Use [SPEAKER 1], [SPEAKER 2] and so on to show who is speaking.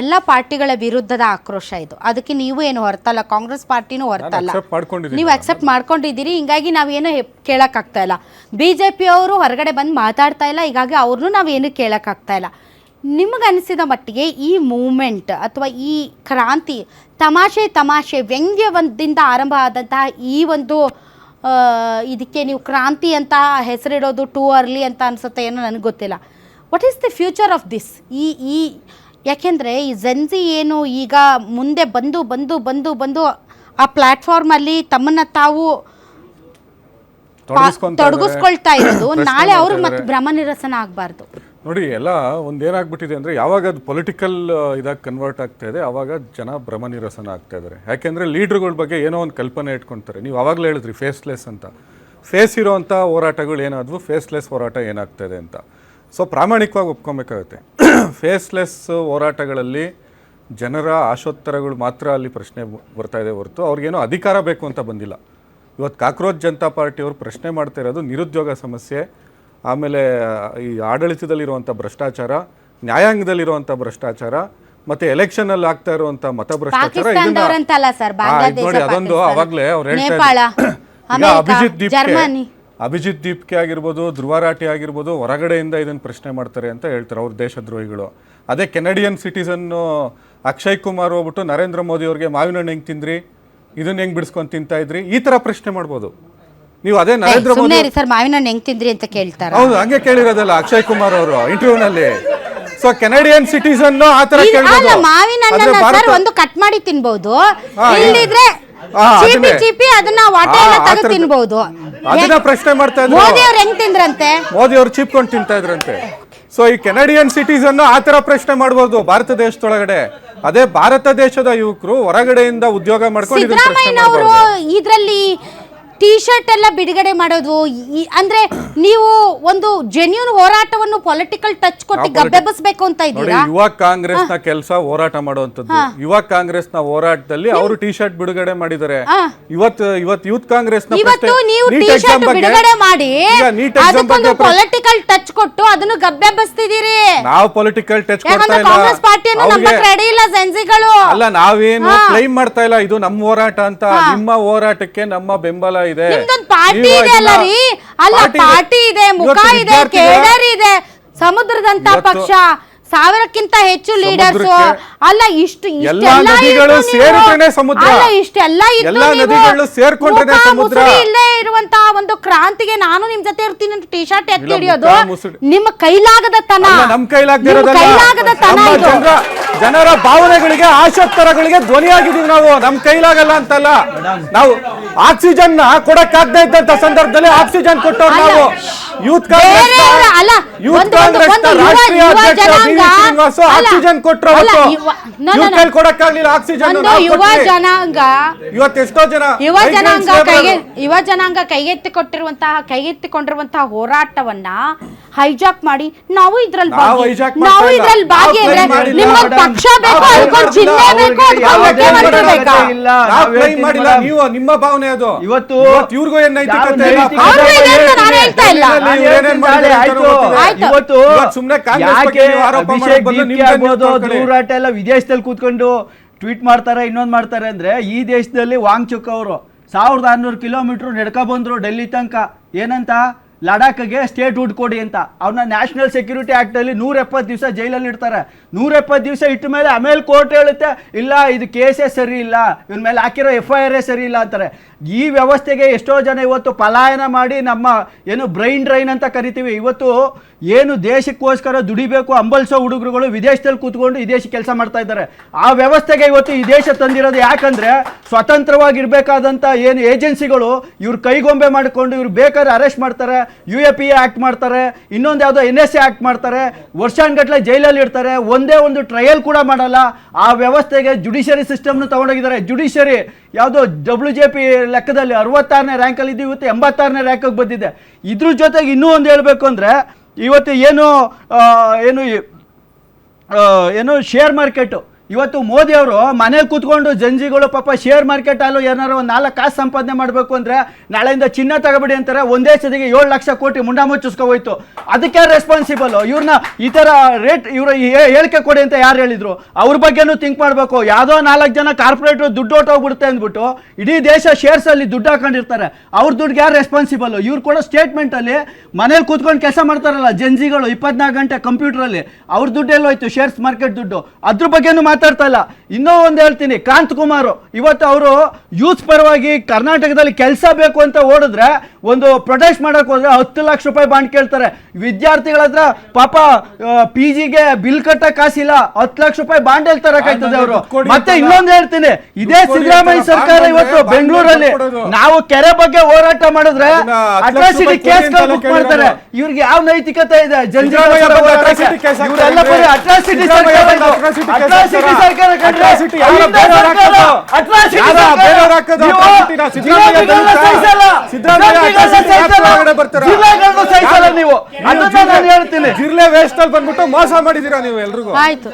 [SPEAKER 1] ಎಲ್ಲ ಪಾರ್ಟಿಗಳ ವಿರುದ್ಧದ ಆಕ್ರೋಶ ಇದು. ಅದಕ್ಕೆ ನೀವು ಏನು ಹೊರತಲ್ಲ, ಕಾಂಗ್ರೆಸ್ ಪಾರ್ಟಿನೂ ಹೊರತಲ್ಲ, ನೀವು ಅಕ್ಸೆಪ್ಟ್ ಮಾಡ್ಕೊಂಡಿದ್ದೀರಿ. ಹಿಂಗಾಗಿ ನಾವೇನು ಕೇಳೋಕ್ಕಾಗ್ತಾ ಇಲ್ಲ. BJP ಅವರು ಹೊರಗಡೆ ಬಂದು ಮಾತಾಡ್ತಾ ಇಲ್ಲ, ಹೀಗಾಗಿ ಅವ್ರನ್ನೂ ನಾವೇನು ಕೇಳೋಕ್ಕಾಗ್ತಾ ಇಲ್ಲ. ನಿಮಗನಿಸಿದ ಮಟ್ಟಿಗೆ ಈ ಮೂಮೆಂಟ್ ಅಥವಾ ಈ ಕ್ರಾಂತಿ ತಮಾಷೆ ವ್ಯಂಗ್ಯದಿಂದ ಆರಂಭ ಆದಂತಹ ಈ ಒಂದು ಇದಕ್ಕೆ ನೀವು ಕ್ರಾಂತಿ ಅಂತ ಹೆಸರಿಡೋದು ಟೂ ಅರ್ಲಿ ಅಂತ ಅನಿಸುತ್ತೆ, ಏನೋ ನನಗೆ ಗೊತ್ತಿಲ್ಲ. What is the future of this? ಈ ಯಾಕೆಂದರೆ ಈ ಜೆನ್ಸಿ ಏನು ಈಗ ಮುಂದೆ ಬಂದು ಆ ಪ್ಲ್ಯಾಟ್ಫಾರ್ಮಲ್ಲಿ ತಮ್ಮನ್ನು ತಾವು ತೊಡಗಿಸ್ಕೊಳ್ತಾ ಇರೋದು, ನಾಳೆ ಅವ್ರಿಗೆ ಮತ್ತೆ ಭ್ರಮ ನಿರಸನ ಆಗಬಾರ್ದು.
[SPEAKER 2] ನೋಡಿ, ಎಲ್ಲ ಒಂದೇನಾಗ್ಬಿಟ್ಟಿದೆ ಅಂದರೆ ಯಾವಾಗ ಅದು ಪೊಲಿಟಿಕಲ್ ಇದಾಗಿ ಕನ್ವರ್ಟ್ ಆಗ್ತಾ ಇದೆ ಆವಾಗ ಜನ ಭ್ರಮ ನಿರಸನ ಆಗ್ತಾ ಇದ್ದಾರೆ. ಯಾಕೆಂದರೆ ಲೀಡ್ರುಗಳ ಬಗ್ಗೆ ಏನೋ ಒಂದು ಕಲ್ಪನೆ ಇಟ್ಕೊಳ್ತಾರೆ. ನೀವು ಆವಾಗಲೇ ಹೇಳಿದ್ರಿ ಫೇಸ್ಲೆಸ್ ಅಂತ. ಫೇಸ್ ಇರೋವಂಥ ಹೋರಾಟಗಳು ಏನಾದವು, ಫೇಸ್ಲೆಸ್ ಹೋರಾಟ ಏನಾಗ್ತಾ ಇದೆ ಅಂತ. ಸೊ ಪ್ರಾಮಾಣಿಕವಾಗಿ ಒಪ್ಕೊಬೇಕಾಗುತ್ತೆ. ಫೇಸ್ಲೆಸ್ ಹೋರಾಟಗಳಲ್ಲಿ ಜನರ ಆಶೋತ್ತರಗಳು ಮಾತ್ರ ಅಲ್ಲಿ ಪ್ರಶ್ನೆ ಬರ್ತಾ ಇದೆ ಹೊರತು ಅವ್ರಿಗೇನೋ ಅಧಿಕಾರ ಬೇಕು ಅಂತ ಬಂದಿಲ್ಲ. ಇವತ್ತು ಕಾಕ್ರೋಚ್ ಜನತಾ ಪಾರ್ಟಿಯವರು ಪ್ರಶ್ನೆ ಮಾಡ್ತಾ ಇರೋದು ನಿರುದ್ಯೋಗ ಸಮಸ್ಯೆ, ಆಮೇಲೆ ಈ ಆಡಳಿತದಲ್ಲಿರುವಂಥ ಭ್ರಷ್ಟಾಚಾರ, ನ್ಯಾಯಾಂಗದಲ್ಲಿರುವಂಥ ಭ್ರಷ್ಟಾಚಾರ, ಮತ್ತು ಎಲೆಕ್ಷನಲ್ಲಿ ಆಗ್ತಾ ಇರುವಂಥ ಮತ ಭ್ರಷ್ಟಾಚಾರ. ನೋಡಿ, ಅದೊಂದು ಅವಾಗಲೇ ಅವ್ರು ಹೇಳ್ತಾ ಅಭಿಜಿತ್ ದೀಪ್ಕೆ ಆಗಿರ್ಬೋದು, ಧ್ರುವ ರಾಠಿ ಆಗಿರ್ಬೋದು, ಹೊರಗಡೆಯಿಂದ ಇದನ್ನು ಪ್ರಶ್ನೆ ಮಾಡ್ತಾರೆ ಅಂತ ಹೇಳ್ತಾರೆ ಅವ್ರ ದೇಶದ್ರೋಹಿಗಳು. ಅದೇ ಕೆನಡಿಯನ್ ಸಿಟಿಸನ್ನು ಅಕ್ಷಯ್ ಕುಮಾರ್ ಹೋಗ್ಬಿಟ್ಟು ನರೇಂದ್ರ ಮೋದಿ ಅವ್ರಿಗೆ ಮಾವಿನ ಹಣ್ಣು ಹೆಂಗೆ ತಿಂದ್ರಿ, ಇದನ್ನ ಹೆಂಗೆ ಬಿಡಿಸ್ಕೊಂಡು ತಿಂತಾ ಇದ್ರಿ, ಈ ಥರ ಪ್ರಶ್ನೆ ಮಾಡ್ಬೋದು ನೀವು. ಅದೇ ನರೇಂದ್ರ ಮೋದಿ
[SPEAKER 1] ಸರ್ ಮಾವಿನ ಹಣ್ಣು ಹೆಂಗೆ ತಿಂದ್ರಿ ಅಂತ ಕೇಳ್ತಾರೆ.
[SPEAKER 2] ಹೌದು, ಹಂಗೆ ಕೇಳಿರೋದಲ್ಲ ಅಕ್ಷಯ್ ಕುಮಾರ್ ಅವರು ಇಂಟರ್ವ್ಯೂನಲ್ಲಿ. ಸೊ ಕೆನಡಿಯನ್ ಸಿಟಿಸನ್ ಆ ತರ ಕೇಳ್ಬೋದು.
[SPEAKER 1] ಮಾವಿನ ಹಣ್ಣನ್ನ ಸರ್ ಒಂದು ಕಟ್ ಮಾಡಿ ತಿನ್ಬಹುದು, ಇಲ್ಲಿದ್ರೆ ಚೀಪಿ ಅದನ್ನ ವಾಟೆ ಎಲ್ಲ ತೆಗೆದು ತಿನ್ಬಹುದು.
[SPEAKER 2] ಅದನ್ನ ಪ್ರಶ್ನೆ ಮಾಡ್ತಾ ಇದ್ರು.
[SPEAKER 1] ಮೋದಿ ಅವ್ರು ಹೆಂಗ್ ತಿಂದ್ರಂತೆ?
[SPEAKER 2] ಮೋದಿ ಅವ್ರು ಚೀಪ್ಕೊಂಡು ತಿಂತಾ ಇದ್ರಂತೆ. ಸೊ ಈ ಕೆನಡಿಯನ್ ಸಿಟಿಸನ್ ಆ ತರ ಪ್ರಶ್ನೆ ಮಾಡಬಹುದು ಭಾರತ ದೇಶದೊಳಗಡೆ. ಅದೇ ಭಾರತ ದೇಶದ ಯುವಕರು ಹೊರಗಡೆಯಿಂದ ಉದ್ಯೋಗ ಮಾಡ್ಕೊಂಡು
[SPEAKER 1] ಸಿದ್ದರಾಮಯ್ಯ ಅವರು ಇದರಲ್ಲಿ ಟೀ ಶರ್ಟ್ ಎಲ್ಲ ಬಿಡುಗಡೆ ಮಾಡೋದು ಅಂದ್ರೆ ನೀವು ಒಂದು ಜೆನ್ಯೂನ್ ಹೋರಾಟವನ್ನು ಪೊಲಿಟಿಕಲ್ ಟಚ್ ಕೊಟ್ಟು ಗಬ್ಬೆಬ್ಬಿಸಬೇಕು ಅಂತ ಇದ್ದೀರಾ?
[SPEAKER 2] ಯುವ ಕಾಂಗ್ರೆಸ್ ನ ಕೆಲಸ ಹೋರಾಟ ಮಾಡುವಂತದ್ದು. ಯುವ ಕಾಂಗ್ರೆಸ್ ನ ಹೋರಾಟದಲ್ಲಿ ಅವರು ಟೀ ಶರ್ಟ್ ಬಿಡುಗಡೆ ಮಾಡಿದ್ದಾರೆ. ಇವತ್ತು ಯೂತ್ ಕಾಂಗ್ರೆಸ್ ನ
[SPEAKER 1] ಬಿಡುಗಡೆ ಮಾಡಿ ಅದಕ್ಕೊಂದು ಪೊಲಿಟಿಕಲ್ ಟಚ್ ಕೊಟ್ಟು ಅದನ್ನು ಗಬ್ಬೆಬ್ಬಿಸ್ತಿದ್ದೀರಿ.
[SPEAKER 2] ನಾವು ಪೊಲಿಟಿಕಲ್ ಟಚ್ ಕೊಡ್ತಾ ಇಲ್ಲ.
[SPEAKER 1] ಕಾಂಗ್ರೆಸ್ ಪಾರ್ಟಿಯನ್ನು ನಂಬಕ್ಕೆ ರೆಡಿ ಇಲ್ಲ ಸೆನ್ಸಿಗಳು.
[SPEAKER 2] ಅಲ್ಲ, ನಾವೇನು ಕ್ಲೈಮ್ ಮಾಡ್ತಾ ಇಲ್ಲ ಇದು ನಮ್ಮ ಹೋರಾಟ ಅಂತ. ನಿಮ್ಮ ಹೋರಾಟಕ್ಕೆ ನಮ್ಮ ಬೆಂಬಲ ಇದೆ.
[SPEAKER 1] ಪಾರ್ಟಿ ಇದೆ ಅಲ್ಲ ರೀ, ಅಲ್ಲ ಪಾರ್ಟಿ ಇದೆ, ಮುಖ ಇದೆ, ಕೇಡರ್ ಇದೆ. ಸಮುದ್ರದಂತ ಪಕ್ಷ, 1000ಕ್ಕಿಂತ ಹೆಚ್ಚು ಲೀಡರ್ಸ್ ಅಲ್ಲ, ಇಷ್ಟೆಲ್ಲ ಇಲ್ಲೇ ಇರುವಂತಹ ಒಂದು ಕ್ರಾಂತಿಗೆ ನಾನು ನಿಮ್ ಜೊತೆ ಇರ್ತೀನಿ ಅಂತ ಟಿ ಶರ್ಟ್ ಎತ್ತಿ ಹಿಡಿಯೋದು ನಿಮ್ಮ ಕೈಲಾಗದ ತನ.
[SPEAKER 2] ಜನರ ಭಾವನೆಗಳಿಗೆ, ಆಶೋತ್ತರಗಳಿಗೆ ಧ್ವನಿಯಾಗಿದ್ದೀವಿ ನಾವು. ನಮ್ ಕೈಲಾಗಲ್ಲ ಅಂತಲ್ಲ. ನಾವು ಆಕ್ಸಿಜನ್ ಕೊಡಕ್ಕಾಗದೇ ಇದ್ದಂತ ಸಂದರ್ಭದಲ್ಲಿ ಆಕ್ಸಿಜನ್ ಕೊಟ್ಟವ್ರು ನಾವು. ಯೂತ್ ಕಾಂಗ್ರೆಸ್ ರಾಷ್ಟ್ರೀಯ ಅಧ್ಯಕ್ಷ ಶ್ರೀನಿವಾಸ ಆಕ್ಸಿಜನ್ ಕೊಟ್ಟರು. ಕೊಡಕ್ಕಾಗ್ಲಿಲ್ಲ ಆಕ್ಸಿಜನ್.
[SPEAKER 1] ಯುವ ಜನಾಂಗ
[SPEAKER 2] ಇವತ್ತೆಷ್ಟೋ ಜನ
[SPEAKER 1] ಯುವ ಜನಾಂಗ ಕೈಗೆತ್ತಿಕೊಂಡಿರುವಂತಹ ಹೋರಾಟವನ್ನ ಹೈಜಾಕ್ ಮಾಡಿ ನಾವು ಇದ್ರಲ್ಲಿ ಭಾಗಿ ನಿಮಗೆ ಪಕ್ಷ ಬೇಕು, ಅದಕ್ಕೊಂದು ಚಿಹ್ನೆ ಬೇಕು, ಮುಖ್ಯಮಂತ್ರಿ ಬೇಕಾ?
[SPEAKER 2] ನೀವು ನಿಮ್ಮ ಭಾವನೆ ಅದು. ಇವತ್ತು ಇವ್ರಿಗೂ ಏನ್ ನೈತಿಕತೆ ಇಲ್ಲ.
[SPEAKER 3] ಹೋರಾಟ ಎಲ್ಲ ವಿದೇಶದಲ್ಲಿ ಕೂತ್ಕೊಂಡು ಟ್ವೀಟ್ ಮಾಡ್ತಾರೆ, ಇನ್ನೊಂದು ಮಾಡ್ತಾರೆ. ಅಂದ್ರೆ ಈ ದೇಶದಲ್ಲಿ ವಾಂಗ್ಚುಕ್ ಅವರು 1600 ಕಿಲೋಮೀಟರ್ ನಡ್ಕ ಬಂದ್ರು ಡೆಲ್ಲಿ ತನಕ. ಏನಂತ? ಲಡಾಖ್ಗೆ ಸ್ಟೇಟ್ ಹುಡ್ ಕೊಡಿ ಅಂತ. ಅವನ್ನ ನ್ಯಾಷನಲ್ ಸೆಕ್ಯೂರಿಟಿ ಆಕ್ಟ್ ಅಲ್ಲಿ 170 ದಿವಸ ಜೈಲಲ್ಲಿ ಇಡ್ತಾರೆ. 170 ದಿವಸ ಇಟ್ಟ ಮೇಲೆ ಆಮೇಲೆ ಕೋರ್ಟ್ ಹೇಳುತ್ತೆ ಇಲ್ಲ ಇದು ಕೇಸೇ ಸರಿ ಇಲ್ಲ, ಇವನ್ ಮೇಲೆ ಹಾಕಿರೋ FIR ಸರಿ ಇಲ್ಲ ಅಂತಾರೆ. ಈ ವ್ಯವಸ್ಥೆಗೆ ಎಷ್ಟೋ ಜನ ಇವತ್ತು ಪಲಾಯನ ಮಾಡಿ ನಮ್ಮ ಏನು ಬ್ರೈನ್ ಡ್ರೈನ್ ಅಂತ ಕರಿತೀವಿ, ಇವತ್ತು ಏನು ದೇಶಕ್ಕೋಸ್ಕರ ದುಡಿಬೇಕು ಅಂಬಲ್ಸೋ ಹುಡುಗರುಗಳು ವಿದೇಶದಲ್ಲಿ ಕೂತ್ಕೊಂಡು ಈ ದೇಶ ಕೆಲಸ ಮಾಡ್ತಾ ಇದ್ದಾರೆ. ಆ ವ್ಯವಸ್ಥೆಗೆ ಇವತ್ತು ಈ ದೇಶ ತಂದಿರೋದು. ಯಾಕಂದ್ರೆ ಸ್ವತಂತ್ರವಾಗಿರ್ಬೇಕಾದಂಥ ಏನು ಏಜೆನ್ಸಿಗಳು ಇವ್ರು ಕೈಗೊಂಬೆ ಮಾಡಿಕೊಂಡು ಇವ್ರು ಬೇಕಾದ್ರೆ ಅರೆಸ್ಟ್ ಮಾಡ್ತಾರೆ, UAPA ಆಕ್ಟ್ ಮಾಡ್ತಾರೆ, ಇನ್ನೊಂದು ಯಾವುದೋ NSA ಆಕ್ಟ್ ಮಾಡ್ತಾರೆ, ವರ್ಷಾನ್ಗಟ್ಲೆ ಜೈಲಲ್ಲಿ ಇಡ್ತಾರೆ, ಒಂದೇ ಒಂದು ಟ್ರಯಲ್ ಕೂಡ ಮಾಡಲ್ಲ. ಆ ವ್ಯವಸ್ಥೆಗೆ ಜುಡಿಷರಿ ಸಿಸ್ಟಮ್ನ ತಗೊಂಡೋಗಿದ್ದಾರೆ. ಜುಡಿಷರಿ ಯಾವುದೋ WJP ಲೆಕ್ಕದಲ್ಲಿ 66ನೇ ರ್ಯಾಂಕಲ್ಲಿ ಇದ್ದು ಇವತ್ತು 86ನೇ ರ್ಯಾಂಕಿಗೆ ಬಂದಿದೆ. ಇದ್ರ ಜೊತೆಗೆ ಇನ್ನೂ ಒಂದು ಹೇಳಬೇಕು ಅಂದರೆ ಇವತ್ತು ಏನು ಶೇರ್ ಮಾರ್ಕೆಟು ಇವತ್ತು ಮೋದಿ ಅವರು ಮನೇಲಿ ಕೂತ್ಕೊಂಡು ಜಂಜಿಗಳು ಪಾಪ ಶೇರ್ ಮಾರ್ಕೆಟ್ ಅಲ್ಲೂ ಏನಾರು ಒಂದು 4 ಕಾಸು ಸಂಪಾದನೆ ಮಾಡಬೇಕು ಅಂದ್ರೆ ನಾಳೆಯಿಂದ ಚಿನ್ನ ತಗೋಬೇಡಿ ಅಂತಾರೆ. ಒಂದೇ ಸದಿಗೆ 7 ಲಕ್ಷ ಕೋಟಿ ಮುಂಡ ಮುಚ್ಚಿಸ್ಕೋಯ್ತು. ಅದಕ್ಕೆ ರೆಸ್ಪಾನ್ಸಿಬಲ್ ಇವ್ರನ್ನ ಈ ತರ ರೇಟ್ ಇವ್ರ ಹೇಳಿಕೆ ಕೊಡಿ ಅಂತ ಯಾರು ಹೇಳಿದ್ರು? ಅವ್ರ ಬಗ್ಗೆನೂ ಥಿಂಕ್ ಮಾಡಬೇಕು. ಯಾವುದೋ 4 ಜನ ಕಾರ್ಪೊರೇಟರ್ ದುಡ್ಡು ಹೊಟ್ಟೋಗ್ಬಿಡುತ್ತೆ ಅಂದ್ಬಿಟ್ಟು ಇಡೀ ದೇಶ ಶೇರ್ಸ್ ಅಲ್ಲಿ ದುಡ್ಡು ಹಾಕೊಂಡಿರ್ತಾರೆ. ಅವ್ರ ದುಡ್ಡಿಗೆ ಯಾರು ರೆಸ್ಪಾನ್ಸಿಬಲ್? ಇವ್ರು ಕೊಡೋ ಸ್ಟೇಟ್ಮೆಂಟ್ ಅಲ್ಲಿ ಮನೇಲಿ ಕೂತ್ಕೊಂಡು ಕೆಲಸ ಮಾಡ್ತಾರಲ್ಲ ಜಂಜಿಗಳು 24 ಗಂಟೆ ಕಂಪ್ಯೂಟರ್ ಅಲ್ಲಿ, ಅವ್ರ ದುಡ್ಡು ಎಲ್ಲೋಯ್ತು? ಶೇರ್ಸ್ ಮಾರ್ಕೆಟ್ ದುಡ್ಡು. ಅದ್ರ ಬಗ್ಗೆನೂ ಮಾತಾಡ್ತಾ ಇಲ್ಲ. ಇನ್ನೂ ಒಂದು ಹೇಳ್ತೀನಿ, ಕಾಂತ್ ಕುಮಾರ್ ಇವತ್ತು ಅವರು ಯೂತ್ ಪರವಾಗಿ ಕರ್ನಾಟಕದಲ್ಲಿ ಕೆಲಸ ಬೇಕು ಅಂತ ಓಡಿದ್ರೆ, ಒಂದು ಪ್ರೊಟೆಸ್ಟ್ ಮಾಡಕ್ ಹೋದ್ರೆ 10 ಲಕ್ಷ ರೂಪಾಯಿ ಬಾಂಡ್ ಕೇಳ್ತಾರೆ. ವಿದ್ಯಾರ್ಥಿಗಳ ಹತ್ರ ಪಾಪ PGಗೆ ಬಿಲ್ ಕಟ್ಟ ಕಾಸಿಲ್ಲ, 10 ಲಕ್ಷ ರೂಪಾಯಿ ಬಾಂಡ್ ಎಲ್ಲಿ ತರಕಾಯ್ತದೆ ಅವರು? ಮತ್ತೆ ಇನ್ನೊಂದು ಹೇಳ್ತೀನಿ, ಇದೇ ಸಿದ್ದರಾಮಯ್ಯ ಸರ್ಕಾರ ಇವತ್ತು ಬೆಂಗಳೂರಲ್ಲಿ ನಾವು ಕೆರೆ ಬಗ್ಗೆ ಹೋರಾಟ ಮಾಡಿದ್ರೆ ಅಟ್ರಾಸಿಟಿ ಕೇಸ್ ಬುಕ್ ಮಾಡ್ತಾರೆ. ಇವ್ರಿಗೆ ಯಾವ ನೈತಿಕತೆ ಇದೆ? ಇವರೆಲ್ಲ ಬರೀ ಅಟ್ರಾಸಿಟಿ
[SPEAKER 2] ಜಿರ್ಲೆ ವೇಸ್ಟ್ ಅಲ್ಲಿ ಬಂದ್ಬಿಟ್ಟು ಮೋಸ ಮಾಡಿದೀರಾ ನೀವು ಎಲ್ರಿಗೂ.
[SPEAKER 1] ಆಯ್ತು.